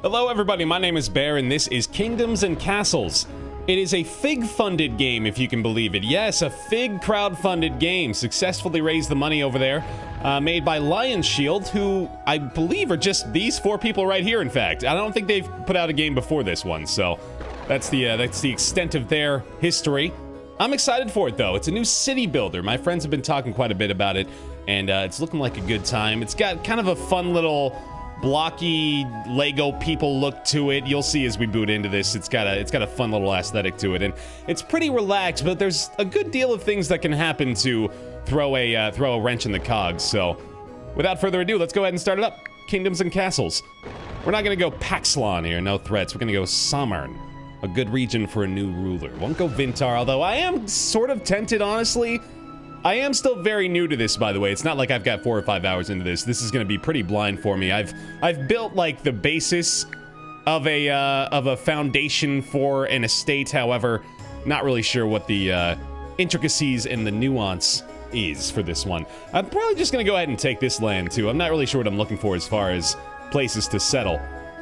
Hello everybody, my name is Baer and this is Kingdoms and Castles. It is a FIG-funded game, if you can believe it. Yes, a FIG crowd-funded game. Successfully raised the money over there. Made by Lion Shield, who I believe are just these four people right here, in fact. I don't think they've put out a game before this one, so that's the extent of their history. I'm excited for it, though. It's a new city builder. My friends have been talking quite a bit about it, and it's looking like a good time. It's got kind of a fun little blocky Lego people look to it. You'll see as we boot into this. It's got a fun little aesthetic to it, and it's pretty relaxed, but there's a good deal of things that can happen to throw a wrench in the cogs. So without further ado, let's go ahead and start it up. Kingdoms and Castles. We're not gonna go Paxlon here, no threats. We're gonna go Samern, a good region for a new ruler. Won't go Vintar, although I am sort of tempted, honestly. I am still very new to this, by the way. It's not like I've got 4 or 5 hours into this. This is going to be pretty blind for me. I've built like the basis of a foundation for an estate. However, not really sure what the intricacies and the nuance is for this one. I'm probably just going to go ahead and take this land too. I'm not really sure what I'm looking for as far as places to settle.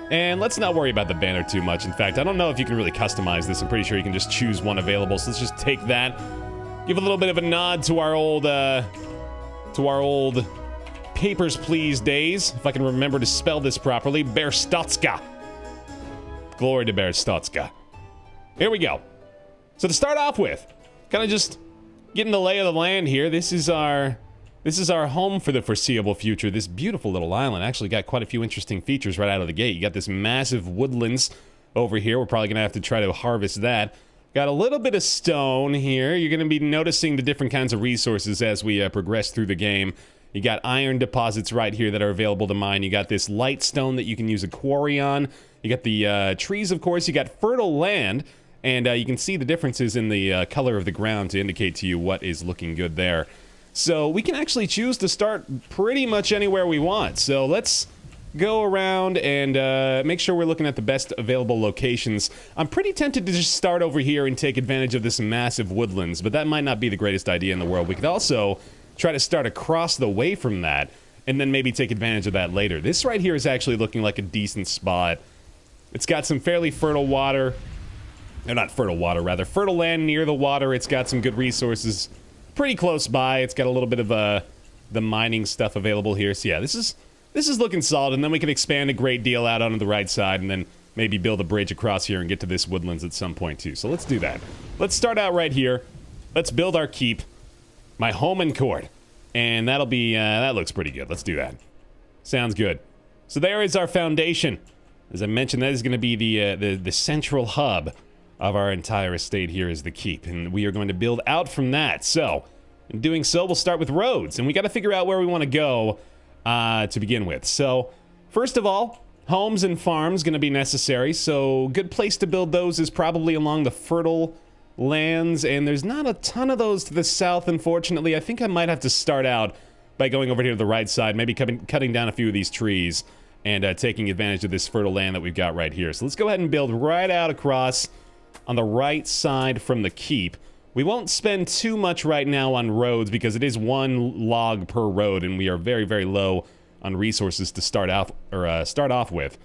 And let's not worry about the banner too much. In fact, I don't know if you can really customize this. I'm pretty sure you can just choose one available. So let's just take that. Give a little bit of a nod to our old Papers, Please days, if I can remember to spell this properly. Baerstotzka. Glory to Baerstotzka. Here we go. So to start off with, kind of just getting the lay of the land here. This is our home for the foreseeable future. This beautiful little island actually got quite a few interesting features right out of the gate. You got this massive woodlands over here. We're probably gonna have to try to harvest that. Got a little bit of stone here. You're going to be noticing the different kinds of resources as we progress through the game. You got iron deposits right here that are available to mine. You got this light stone that you can use a quarry on. You got the trees, of course. You got fertile land, and you can see the differences in the color of the ground to indicate to you what is looking good there. So we can actually choose to start pretty much anywhere we want. So let's go around and make sure we're looking at the best available locations. I'm pretty tempted to just start over here and take advantage of this massive woodlands, but that might not be the greatest idea in the world. We could also try to start across the way from that and then maybe take advantage of that later. This right here is actually looking like a decent spot. It's got some fairly fertile water. Or not fertile water, rather. Fertile land near the water. It's got some good resources pretty close by. It's got a little bit of the mining stuff available here. So yeah, this is looking solid, and then we can expand a great deal out onto the right side and then maybe build a bridge across here and get to this woodlands at some point too. So let's do that. Let's start out right here. Let's build our keep, my home and court, and that'll be, that looks pretty good. Let's do that. Sounds good. So there is our foundation. As I mentioned, that is going to be the central hub of our entire estate here is the keep, and we are going to build out from that. So in doing so, we'll start with roads, and we got to figure out where we want to go to begin with. So first of all, homes and farms going to be necessary. So good place to build those is probably along the fertile lands, and there's not a ton of those to the south, unfortunately. I think I might have to start out by going over here to the right side, maybe cutting down a few of these trees and taking advantage of this fertile land that we've got right here. So let's go ahead and build right out across on the right side from the keep. We won't spend too much right now on roads because it is 1 log per road, and we are very, very low on resources to start off with.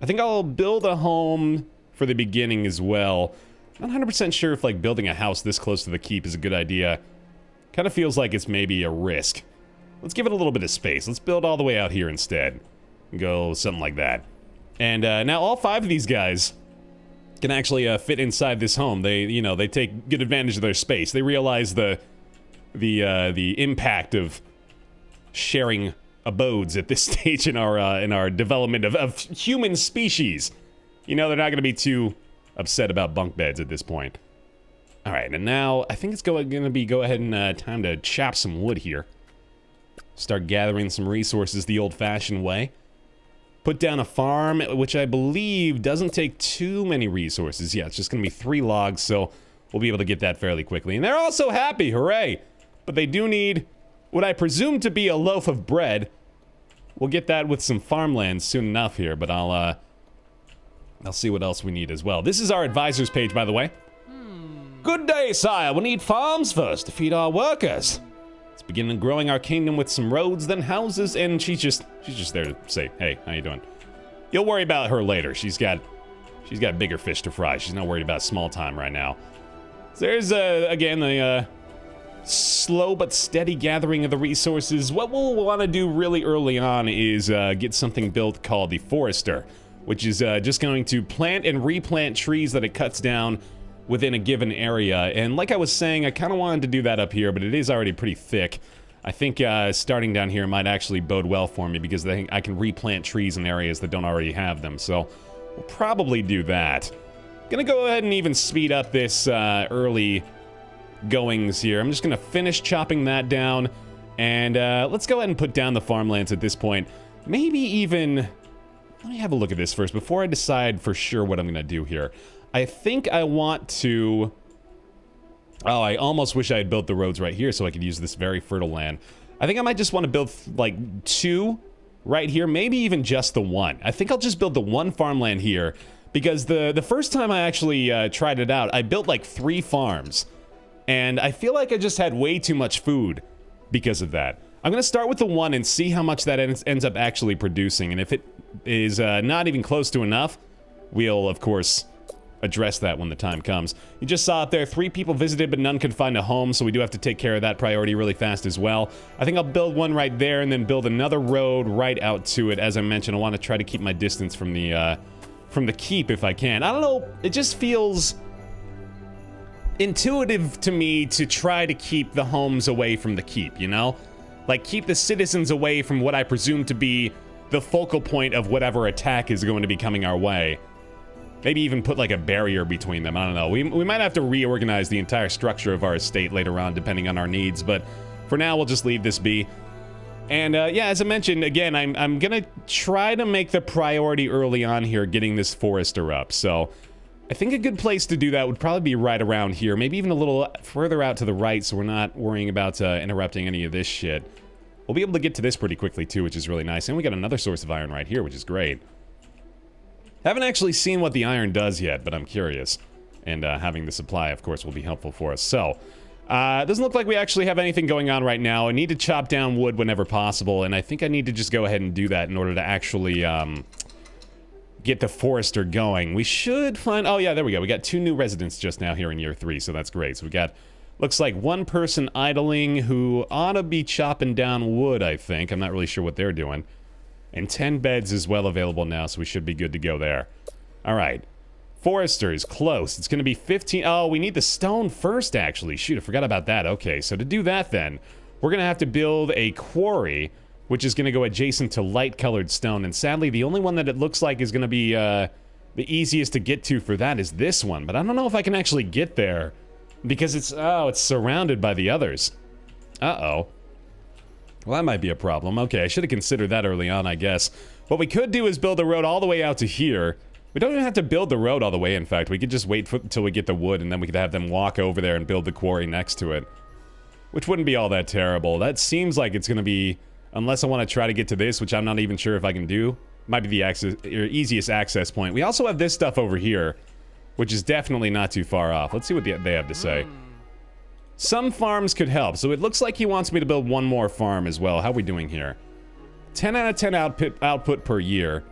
I think I'll build a home for the beginning as well. Not 100% sure if like building a house this close to the keep is a good idea. Kind of feels like it's maybe a risk. Let's give it a little bit of space. Let's build all the way out here instead. Go something like that. And now all 5 of these guys can actually fit inside this home. They take good advantage of their space. They realize the impact of sharing abodes at this stage in our development of human species. They're not going to be too upset about bunk beds at this point. All right, and now I think it's going to be go ahead and time to chop some wood here. Start gathering some resources the old-fashioned way. Put down a farm, which I believe doesn't take too many resources. Yeah, it's just going to be 3 logs, so we'll be able to get that fairly quickly. And they're also happy, hooray! But they do need what I presume to be a loaf of bread. We'll get that with some farmland soon enough here, but I'll see what else we need as well. This is our advisors page, by the way. Good day, sire. We need farms first to feed our workers. Let's begin growing our kingdom with some roads, then houses, and she's just there to say, hey, how you doing? You'll worry about her later. She's got bigger fish to fry. She's not worried about small time right now. So there's, again, a slow but steady gathering of the resources. What we'll want to do really early on is get something built called the Forester, which is just going to plant and replant trees that it cuts down within a given area. And like I was saying, I kind of wanted to do that up here, but it is already pretty thick. I think starting down here might actually bode well for me because I can replant trees in areas that don't already have them. So we'll probably do that. Gonna go ahead and even speed up this early goings here. I'm just gonna finish chopping that down, and let's go ahead and put down the farmlands at this point. Maybe even, let me have a look at this first before I decide for sure what I'm gonna do here. I think I want to, oh, I almost wish I had built the roads right here so I could use this very fertile land. I think I might just want to build like 2 right here, maybe even just the 1. I think I'll just build the 1 farmland here, because the first time I actually tried it out, I built like 3 farms. And I feel like I just had way too much food because of that. I'm going to start with the 1 and see how much that ends up actually producing. And if it is not even close to enough, we'll, of course, address that when the time comes. You just saw up there, 3 people visited, but none could find a home, so we do have to take care of that priority really fast as well. I think I'll build one right there and then build another road right out to it. As I mentioned, I want to try to keep my distance from the keep if I can. I don't know, it just feels intuitive to me to try to keep the homes away from the keep, you know? Like, keep the citizens away from what I presume to be the focal point of whatever attack is going to be coming our way. Maybe even put like a barrier between them. I don't know. We might have to reorganize the entire structure of our estate later on, depending on our needs. But for now, we'll just leave this be. And yeah, as I mentioned, again, I'm gonna try to make the priority early on here, getting this forester up. So I think a good place to do that would probably be right around here. Maybe even a little further out to the right, so we're not worrying about interrupting any of this shit. We'll be able to get to this pretty quickly too, which is really nice. And we got another source of iron right here, which is great. Haven't actually seen what the iron does yet, but I'm curious. And having the supply, of course, will be helpful for us. So, doesn't look like we actually have anything going on right now. I need to chop down wood whenever possible, and I think I need to just go ahead and do that in order to actually get the forester going. We should find... Oh, yeah, there we go. We got 2 new residents just now here in year 3, so that's great. So we got... Looks like 1 person idling who ought to be chopping down wood, I think. I'm not really sure what they're doing. And 10 beds is well available now, so we should be good to go there. All right. Foresters, close. It's going to be 15... Oh, we need the stone first, actually. Shoot, I forgot about that. Okay, so to do that, then, we're going to have to build a quarry, which is going to go adjacent to light-colored stone. And sadly, the only one that it looks like is going to be the easiest to get to for that is this one. But I don't know if I can actually get there, because it's... Oh, it's surrounded by the others. Uh-oh. Well, that might be a problem. Okay, I should have considered that early on, I guess. What we could do is build a road all the way out to here. We don't even have to build the road all the way, in fact. We could just wait until we get the wood, and then we could have them walk over there and build the quarry next to it. Which wouldn't be all that terrible. That seems like it's going to be... Unless I want to try to get to this, which I'm not even sure if I can do. Might be the easiest access point. We also have this stuff over here, which is definitely not too far off. Let's see what they have to say. Some farms could help. So it looks like he wants me to build 1 more farm as well. How are we doing here? 10 out of 10 output per year.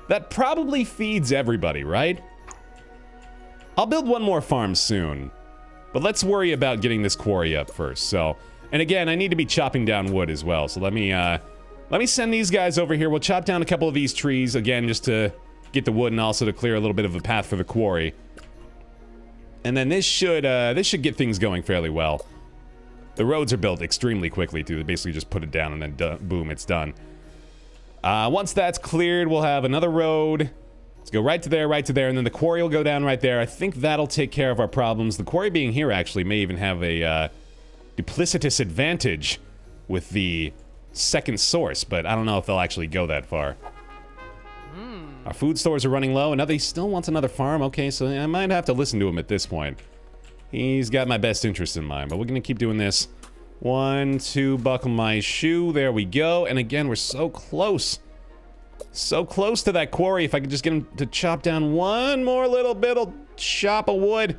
That probably feeds everybody, right? I'll build 1 more farm soon. But let's worry about getting this quarry up first. So, and again, I need to be chopping down wood as well. So let me send these guys over here. We'll chop down a couple of these trees, again, just to get the wood and also to clear a little bit of a path for the quarry. And then this should get things going fairly well. The roads are built extremely quickly, too. They basically just put it down and then boom, it's done. Once that's cleared, we'll have another road. Let's go right to there, and then the quarry will go down right there. I think that'll take care of our problems. The quarry being here, actually, may even have a duplicitous advantage with the second source, but I don't know if they'll actually go that far. Our food stores are running low. He still wants another farm. Okay, so I might have to listen to him at this point. He's got my best interest in mind, but we're going to keep doing this. 1, 2, buckle my shoe. There we go. And again, we're so close. So close to that quarry. If I could just get him to chop down 1 more little bit of chop of wood.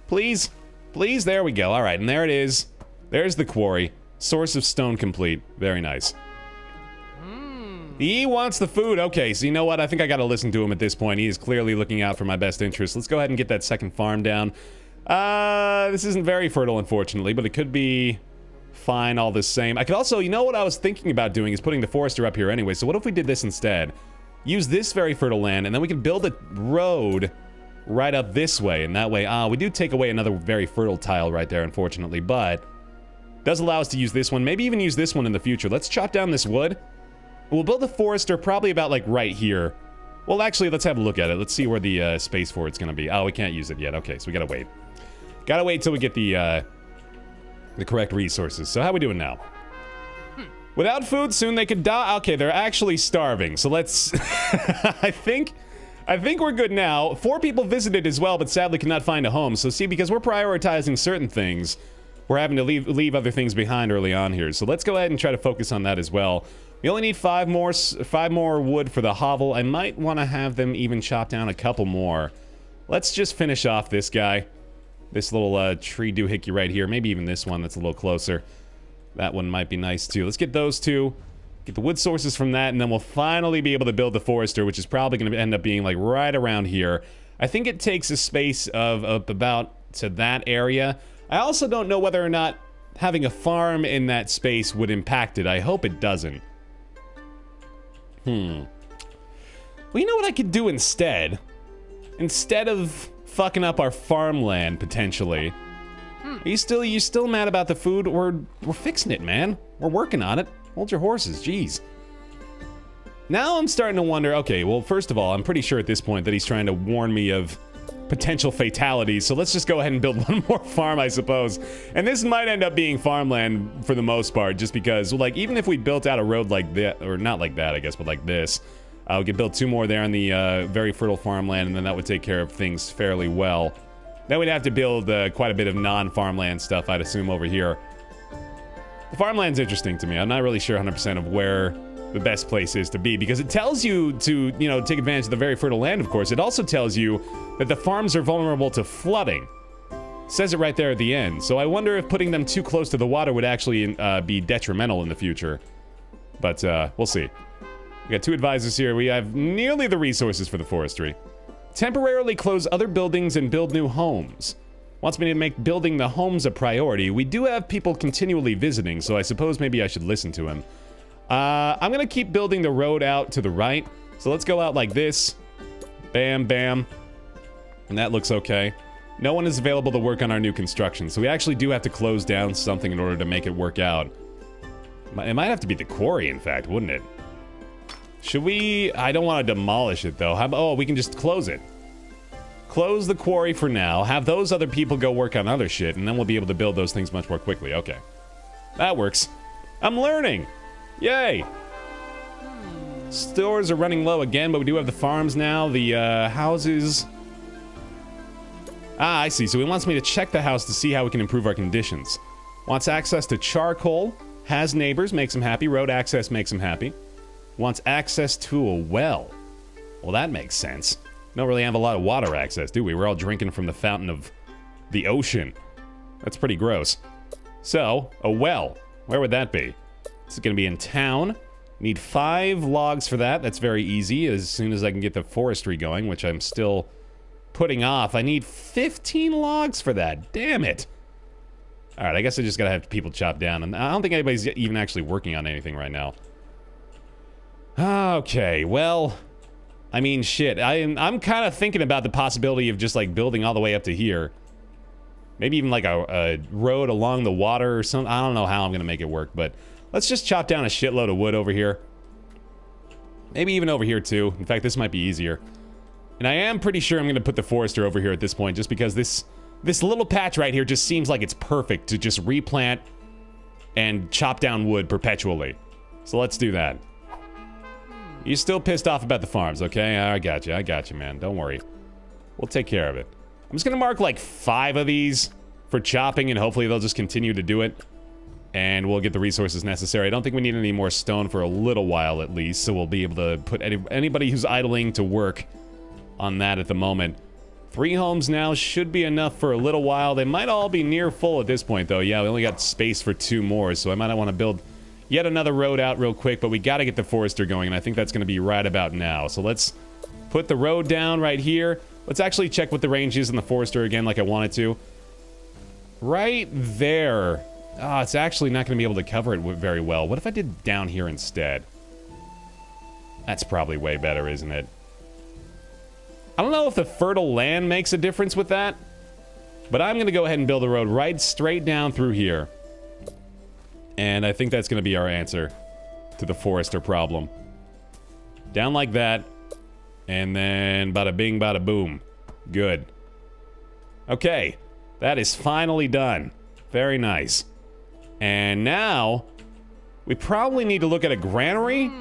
Please. Please. There we go. All right, and there it is. There's the quarry. Source of stone complete. Very nice. He wants the food. Okay, so you know what? I think I gotta listen to him at this point. He is clearly looking out for my best interest. Let's go ahead and get that second farm down. This isn't very fertile, unfortunately, but it could be fine all the same. I could also, you know what I was thinking about doing is putting the forester up here anyway. So what if we did this instead? Use this very fertile land, and then we can build a road right up this way. And that way, we do take away another very fertile tile right there, unfortunately, but does allow us to use this one. Maybe even use this one in the future. Let's chop down this wood. We'll build a forester probably about like right here. Well, actually, let's have a look at it. Let's see where the space for it's going to be. Oh, we can't use it yet. Okay, so we got to wait. Got to wait till we get the correct resources. So how we doing now? Without food, soon they could die. Okay, they're actually starving. So let's... I think we're good now. 4 people visited as well, but sadly could not find a home. So see, because we're prioritizing certain things, we're having to leave other things behind early on here. So let's go ahead and try to focus on that as well. We only need 5 more wood for the hovel. I might want to have them even chop down a couple more. Let's just finish off this guy. This little tree doohickey right here. Maybe even this one that's a little closer. That one might be nice too. Let's get those 2. Get the wood sources from that, and then we'll finally be able to build the forester, which is probably going to end up being like right around here. I think it takes a space of about to that area. I also don't know whether or not having a farm in that space would impact it. I hope it doesn't. Well, you know what I could do instead? Instead of fucking up our farmland, potentially. Are you still mad about the food? We're fixing it, man. We're working on it. Hold your horses, jeez. Now I'm starting to wonder, okay, well, first of all, I'm pretty sure at this point that he's trying to warn me of potential fatalities, so let's just go ahead and build one more farm, I suppose. And this might end up being farmland for the most part, just because, like, even if we built out a road like that, or not like that, I guess, but like this, we could build 2 more there on the very fertile farmland, and then that would take care of things fairly well. Then we'd have to build quite a bit of non-farmland stuff, I'd assume, over here. The farmland's interesting to me. I'm not really sure 100% of where the best place is to be, because it tells you to, you know, take advantage of the very fertile land, of course. It also tells you that the farms are vulnerable to flooding. It says it right there at the end. So I wonder if putting them too close to the water would actually be detrimental in the future. But we'll see. We got 2 advisors here. We have nearly the resources for the forestry. Temporarily close other buildings and build new homes. Wants me to make building the homes a priority. We do have people continually visiting, so I suppose maybe I should listen to him. I'm gonna keep building the road out to the right. So let's go out like this. Bam, bam. And that looks okay. No one is available to work on our new construction, so we actually do have to close down something in order to make it work out. It might have to be the quarry, in fact, wouldn't it? Should we... I don't want to demolish it, though. Oh, we can just close it. Close the quarry for now. Have those other people go work on other shit, and then we'll be able to build those things much more quickly. Okay. That works. I'm learning! Yay! Stores are running low again, but we do have the farms now. The houses... Ah, I see. So he wants me to check the house to see how we can improve our conditions. Wants access to charcoal. Has neighbors, makes him happy. Road access makes him happy. Wants access to a well. Well, that makes sense. Don't really have a lot of water access, do we? We're all drinking from the fountain of the ocean. That's pretty gross. So, a well. Where would that be? This is going to be in town. Need 5 logs for that. That's very easy as soon as I can get the forestry going, which I'm still putting off. I need 15 logs for that. Damn it. All right, I guess I just got to have people chop down. And I don't think anybody's even actually working on anything right now. Okay, well, I mean, shit. I'm kind of thinking about the possibility of just, like, building all the way up to here. Maybe even, like, a road along the water or something. I don't know how I'm going to make it work, but let's just chop down a shitload of wood over here. Maybe even over here, too. In fact, this might be easier. And I am pretty sure I'm going to put the forester over here at this point, just because this little patch right here just seems like it's perfect to just replant and chop down wood perpetually. So let's do that. You're still pissed off about the farms, okay? I got you, man. Don't worry. We'll take care of it. I'm just gonna mark like 5 of these for chopping, and hopefully they'll just continue to do it. And we'll get the resources necessary. I don't think we need any more stone for a little while at least, so we'll be able to put anybody who's idling to work on that at the moment. 3 homes now should be enough for a little while. They might all be near full at this point, though. Yeah, we only got space for 2 more, so I might want to build yet another road out real quick, but we got to get the forester going, and I think that's going to be right about now. So let's put the road down right here. Let's actually check what the range is in the forester again like I wanted to. Right there. Ah, it's actually not going to be able to cover it very well. What if I did down here instead? That's probably way better, isn't it? I don't know if the fertile land makes a difference with that, but I'm going to go ahead and build a road right straight down through here. And I think that's going to be our answer to the forester problem. Down like that, and then bada bing, bada boom. Good. Okay, that is finally done. Very nice. And now, we probably need to look at a granary.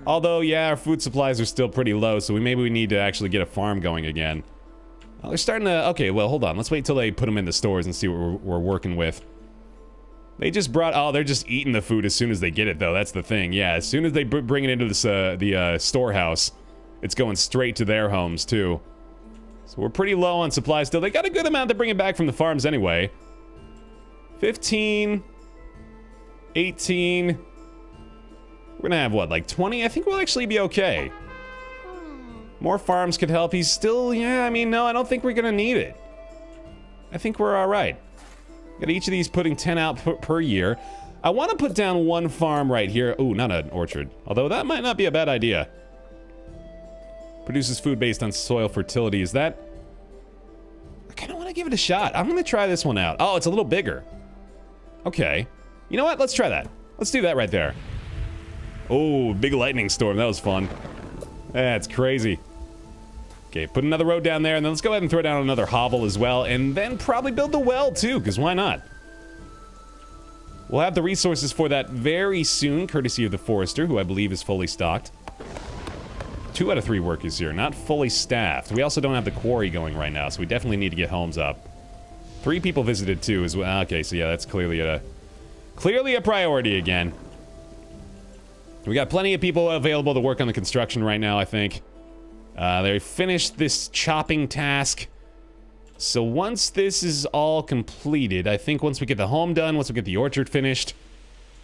Although, yeah, our food supplies are still pretty low, so maybe we need to actually get a farm going again. Oh, they're starting to... Okay, well, hold on. Let's wait till they put them in the stores and see what we're working with. They just brought... Oh, they're just eating the food as soon as they get it, though. That's the thing. Yeah, as soon as they bring it into this, the storehouse, it's going straight to their homes, too. So we're pretty low on supplies still. They got a good amount to bring it back from the farms anyway. 15... 18... We're gonna have, what, like 20? I think we'll actually be okay. More farms could help. He's still, yeah, I mean, no, I don't think we're gonna need it. I think we're alright. Got each of these putting 10 out per year. I want to put down one farm right here. Ooh, not an orchard. Although that might not be a bad idea. Produces food based on soil fertility. Is that... I kind of want to give it a shot. I'm gonna try this one out. Oh, it's a little bigger. Okay. You know what? Let's try that. Let's do that right there. Oh, big lightning storm. That was fun. That's crazy. Okay, put another road down there, and then let's go ahead and throw down another hovel as well, and then probably build the well, too, because why not? We'll have the resources for that very soon, courtesy of the forester, who I believe is fully stocked. 2 out of 3 workers here, not fully staffed. We also don't have the quarry going right now, so we definitely need to get homes up. 3 people visited, too, as well. Okay, so yeah, that's clearly a priority again. We got plenty of people available to work on the construction right now, I think. They finished this chopping task. So once this is all completed, I think once we get the home done, once we get the orchard finished,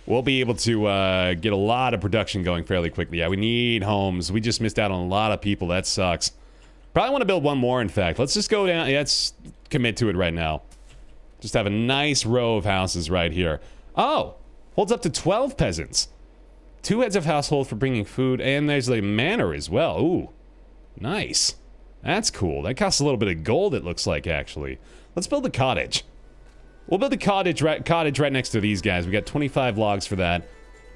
we'll be able to get a lot of production going fairly quickly. Yeah, we need homes. We just missed out on a lot of people. That sucks. Probably want to build one more, in fact. Let's just go down. Yeah, let's commit to it right now. Just have a nice row of houses right here. Oh, holds up to 12 peasants. 2 heads of household for bringing food, and there's a manor as well. Ooh, nice. That's cool. That costs a little bit of gold, it looks like, actually. Let's build a cottage. We'll build a cottage right next to these guys. We got 25 logs for that.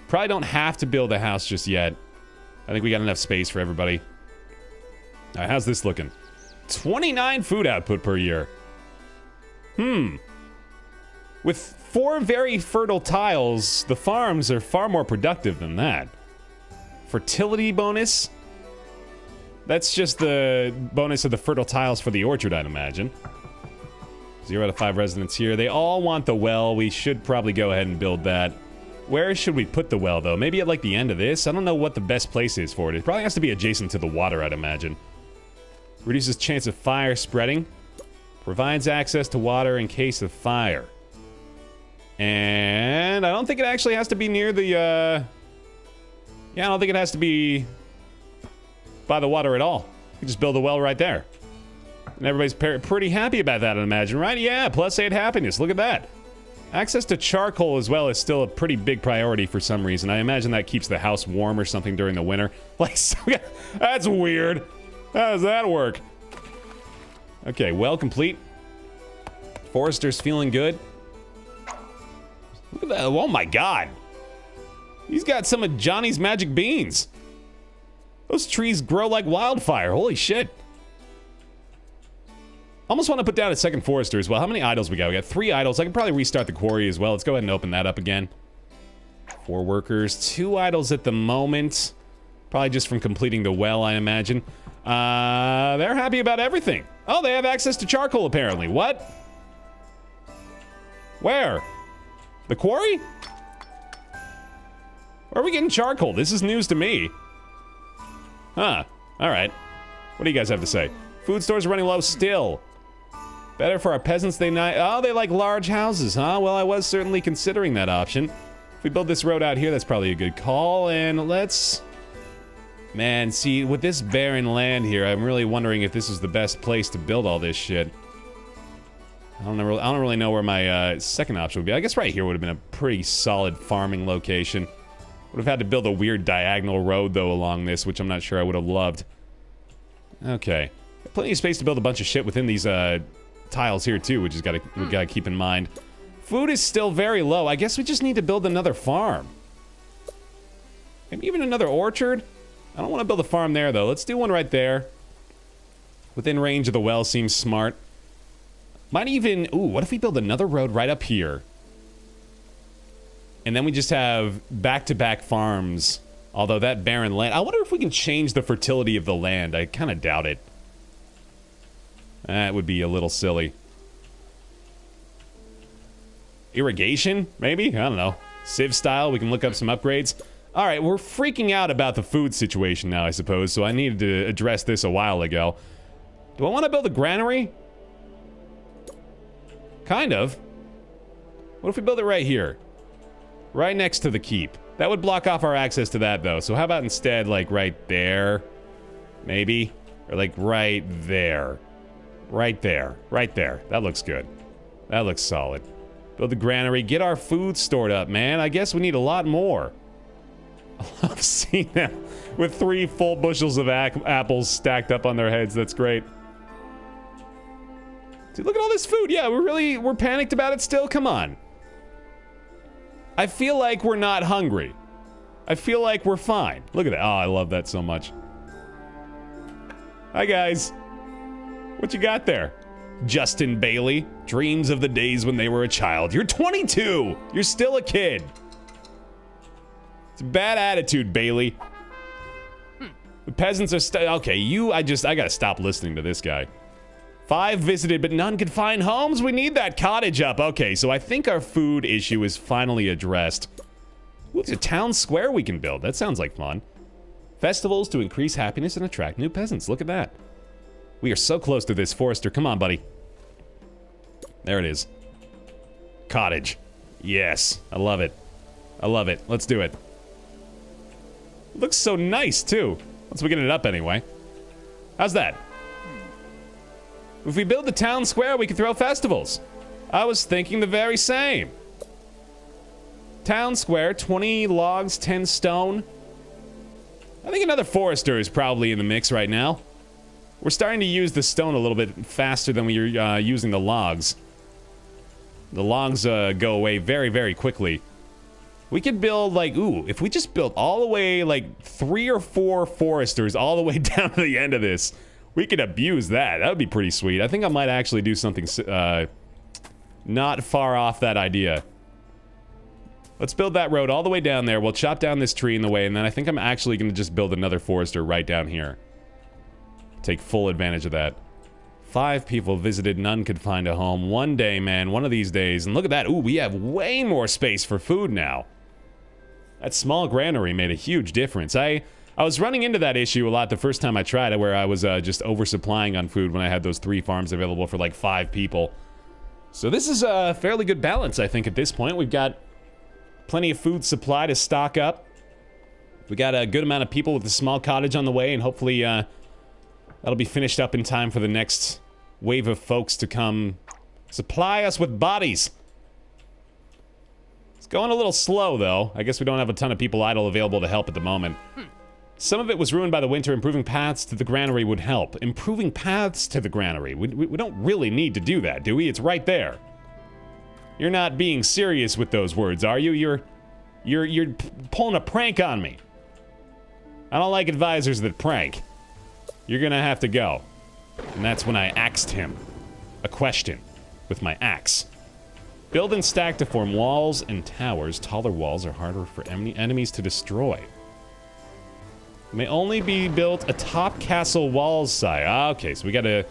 Probably don't have to build a house just yet. I think we got enough space for everybody. All right, how's this looking? 29 food output per year. With 4 very fertile tiles, the farms are far more productive than that. Fertility bonus? That's just the bonus of the fertile tiles for the orchard, I'd imagine. 0 out of 5 residents here. They all want the well. We should probably go ahead and build that. Where should we put the well, though? Maybe at, like, the end of this? I don't know what the best place is for it. It probably has to be adjacent to the water, I'd imagine. Reduces chance of fire spreading. Provides access to water in case of fire. And I don't think it actually has to be near the, Yeah, I don't think it has to be by the water at all. You can just build a well right there. And everybody's pretty happy about that, I imagine, right? Yeah, +8 happiness. Look at that. Access to charcoal as well is still a pretty big priority for some reason. I imagine that keeps the house warm or something during the winter. Like, that's weird. How does that work? Okay, well complete. Forester's feeling good. Look at that. Oh my god. He's got some of Johnny's magic beans. Those trees grow like wildfire. Holy shit. Almost want to put down a second forester as well. How many idols we got? We got 3 idols. I can probably restart the quarry as well. Let's go ahead and open that up again. 4 workers. 2 idols at the moment. Probably just from completing the well, I imagine. They're happy about everything. Oh, they have access to charcoal apparently. What? Where? The quarry? Where are we getting charcoal? This is news to me. Huh. Alright. What do you guys have to say? Food stores are running low still. Better for our peasants, they like large houses, huh? Well, I was certainly considering that option. If we build this road out here, that's probably a good call. And let's... Man, see, with this barren land here, I'm really wondering if this is the best place to build all this shit. I don't really know where my second option would be. I guess right here would have been a pretty solid farming location. Would have had to build a weird diagonal road, though, along this, which I'm not sure I would have loved. Okay. Plenty of space to build a bunch of shit within these tiles here, too, which we gotta keep in mind. Food is still very low. I guess we just need to build another farm. Maybe even another orchard? I don't want to build a farm there, though. Let's do one right there. Within range of the well seems smart. Might even... Ooh, what if we build another road right up here? And then we just have back-to-back farms. Although that barren land... I wonder if we can change the fertility of the land. I kind of doubt it. That would be a little silly. Irrigation? Maybe? I don't know. Civ style, we can look up some upgrades. Alright, we're freaking out about the food situation now, I suppose, so I needed to address this a while ago. Do I want to build a granary? Kind of. What if we build it right here? Right next to the keep. That would block off our access to that, though, so how about instead, like, right there? Maybe? Or, like, right there. Right there. Right there. That looks good. That looks solid. Build the granary. Get our food stored up, man. I guess we need a lot more. I love seeing them with 3 full bushels of apples stacked up on their heads. That's great. Dude, look at all this food. Yeah, we're panicked about it still. Come on. I feel like we're not hungry. I feel like we're fine. Look at that. Oh, I love that so much. Hi, guys. What you got there? Justin Bailey. Dreams of the days when they were a child. You're 22. You're still a kid. It's a bad attitude, Bailey. The peasants are okay, I gotta stop listening to this guy. 5 visited, but none could find homes. We need that cottage up. Okay, so I think our food issue is finally addressed. Ooh, there's a town square we can build. That sounds like fun. Festivals to increase happiness and attract new peasants. Look at that. We are so close to this, Forrester. Come on, buddy. There it is. Cottage. Yes, I love it. I love it. Let's do it. Looks so nice, too. Once we get it up, anyway. How's that? If we build the town square, we can throw festivals. I was thinking the very same. Town square, 20 logs, 10 stone. I think another forester is probably in the mix right now. We're starting to use the stone a little bit faster than we're using the logs. The logs go away very, very quickly. We could build, like, ooh, if we just built all the way, like, 3 or 4 foresters all the way down to the end of this, we could abuse that. That would be pretty sweet. I think I might actually do something not far off that idea. Let's build that road all the way down there. We'll chop down this tree in the way, and then I think I'm actually going to just build another forester right down here. Take full advantage of that. 5 people visited, none could find a home. One day, man, one of these days. And look at that. Ooh, we have way more space for food now. That small granary made a huge difference. I was running into that issue a lot the first time I tried it, where I was just oversupplying on food when I had those 3 farms available for like 5 people. So this is a fairly good balance, I think, at this point. We've got plenty of food supply to stock up. We got a good amount of people with a small cottage on the way, and hopefully that'll be finished up in time for the next wave of folks to come supply us with bodies. It's going a little slow, though. I guess we don't have a ton of people idle available to help at the moment. Some of it was ruined by the winter. Improving paths to the granary would help. Improving paths to the granary. We don't really need to do that, do we? It's right there. You're not being serious with those words, are you? You're pulling a prank on me. I don't like advisors that prank. You're gonna have to go. And that's when I axed him a question with my axe. Build and stack to form walls and towers. Taller walls are harder for enemies to destroy. May only be built atop castle walls side. Okay, so we gotta...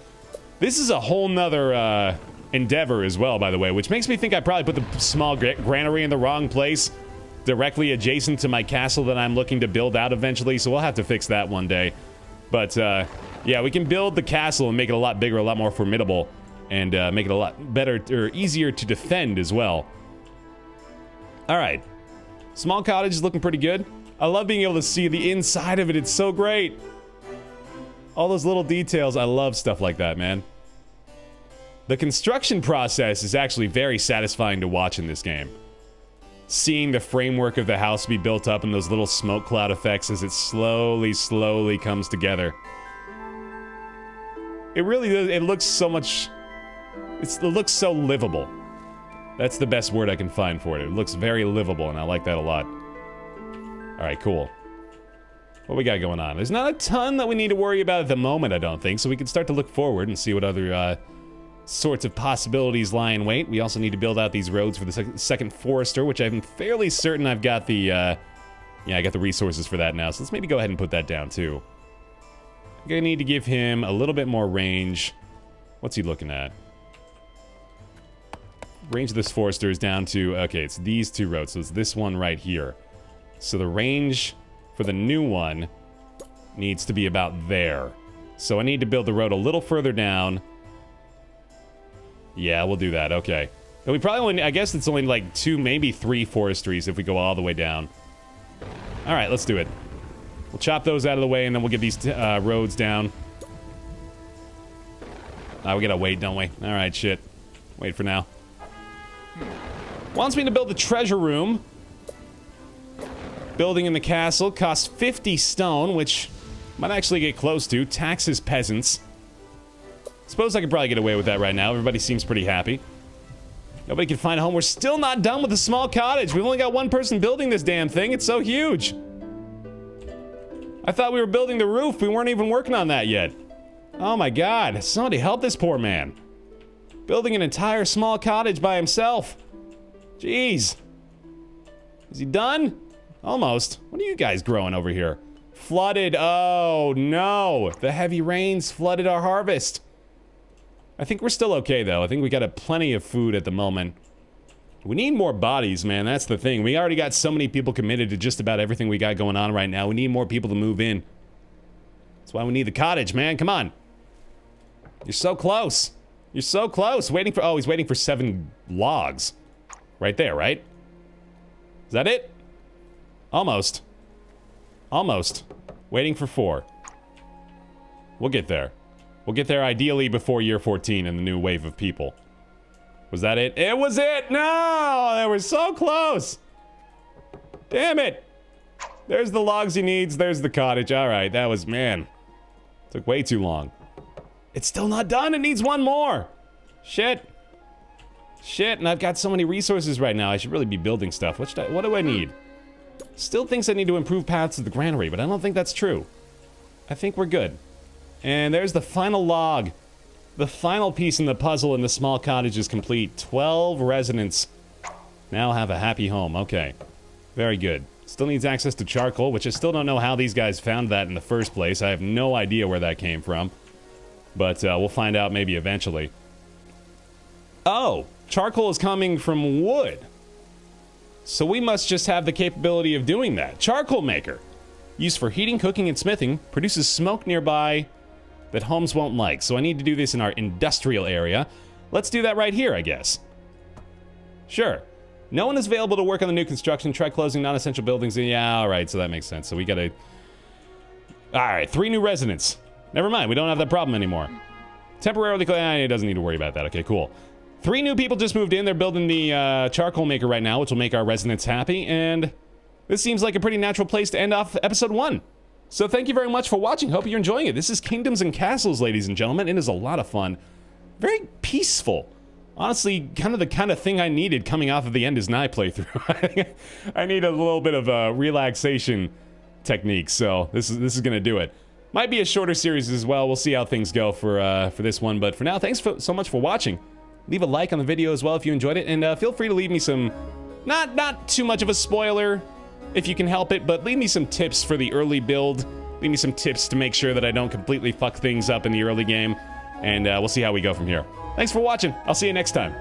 This is a whole nother endeavor as well, by the way, which makes me think I probably put the small granary in the wrong place, directly adjacent to my castle that I'm looking to build out eventually, so we'll have to fix that one day. But, yeah, we can build the castle and make it a lot bigger, a lot more formidable, and make it a lot better, or easier to defend as well. Alright. Small cottage is looking pretty good. I love being able to see the inside of it. It's so great. All those little details. I love stuff like that, man. The construction process is actually very satisfying to watch in this game. Seeing the framework of the house be built up and those little smoke cloud effects as it slowly comes together. It really does. It looks so much... it looks so livable. That's the best word I can find for it. It looks very livable, and I like that a lot. Alright, cool. What we got going on? There's not a ton that we need to worry about at the moment, I don't think, so we can start to look forward and see what other sorts of possibilities lie in wait. We also need to build out these roads for the second forester, which I'm fairly certain I've got the, yeah, I got the resources for that now, so let's maybe go ahead and put that down, too. I'm gonna need to give him a little bit more range. What's he looking at? Range of this forester is down to, okay, it's these two roads, so it's this one right here. So the range for the new one needs to be about there. So I need to build the road a little further down. Yeah, we'll do that, okay. And we probably only, I guess it's only like 2, maybe 3 forestries if we go all the way down. Alright, let's do it. We'll chop those out of the way and then we'll get these roads down. We gotta wait, don't we? Alright, shit. Wait for now. Wants me to build the treasure room. Building in the castle costs 50 stone, which might actually get close to. Taxes peasants. Suppose I could probably get away with that right now. Everybody seems pretty happy. Nobody can find a home. We're still not done with the small cottage. We've only got one person building this damn thing. It's so huge. I thought we were building the roof. We weren't even working on that yet. Oh my god. Somebody help this poor man. Building an entire small cottage by himself. Jeez. Is he done? Almost. What are you guys growing over here? Flooded. Oh no. The heavy rains flooded our harvest. I think we're still okay though. I think we got plenty of food at the moment. We need more bodies, man. That's the thing. We already got so many people committed to just about everything we got going on right now. We need more people to move in. That's why we need the cottage, man. Come on. You're so close. You're so close. Waiting for... oh, he's waiting for 7 logs. Right there, right? Is that it? Almost. Almost. Waiting for 4. We'll get there. We'll get there ideally before year 14 and the new wave of people. Was that it? It was it! No! They were so close! Damn it! There's the logs he needs. There's the cottage. Alright, that was... man. Took way too long. It's still not done. It needs 1 more. Shit. Shit, and I've got so many resources right now. I should really be building stuff. What do I need? Still thinks I need to improve paths to the granary, but I don't think that's true. I think we're good. And there's the final log. The final piece in the puzzle in the small cottage is complete. 12 residents now have a happy home. Okay. Very good. Still needs access to charcoal, which I still don't know how these guys found that in the first place. I have no idea where that came from. But we'll find out maybe eventually. Oh! Charcoal is coming from wood. So we must just have the capability of doing that. Charcoal maker. Used for heating, cooking, and smithing. Produces smoke nearby that homes won't like. So I need to do this in our industrial area. Let's do that right here, I guess. Sure. No one is available to work on the new construction. Try closing non-essential buildings. Yeah, alright, so that makes sense. So we gotta... alright, 3 new residents. Never mind, we don't have that problem anymore. Temporarily... it doesn't need to worry about that. Okay, cool. 3 new people just moved in. They're building the charcoal maker right now, which will make our residents happy. And this seems like a pretty natural place to end off episode 1. So thank you very much for watching. Hope you're enjoying it. This is Kingdoms and Castles, ladies and gentlemen. It is a lot of fun. Very peaceful. Honestly, kind of thing I needed coming off of the End Is Nigh playthrough. I need a little bit of a relaxation technique, so this is gonna do it. Might be a shorter series as well. We'll see how things go for this one. But for now, thanks so much for watching. Leave a like on the video as well if you enjoyed it, and feel free to leave me some, not too much of a spoiler, if you can help it, but leave me some tips for the early build. Leave me some tips to make sure that I don't completely fuck things up in the early game, and we'll see how we go from here. Thanks for watching. I'll see you next time.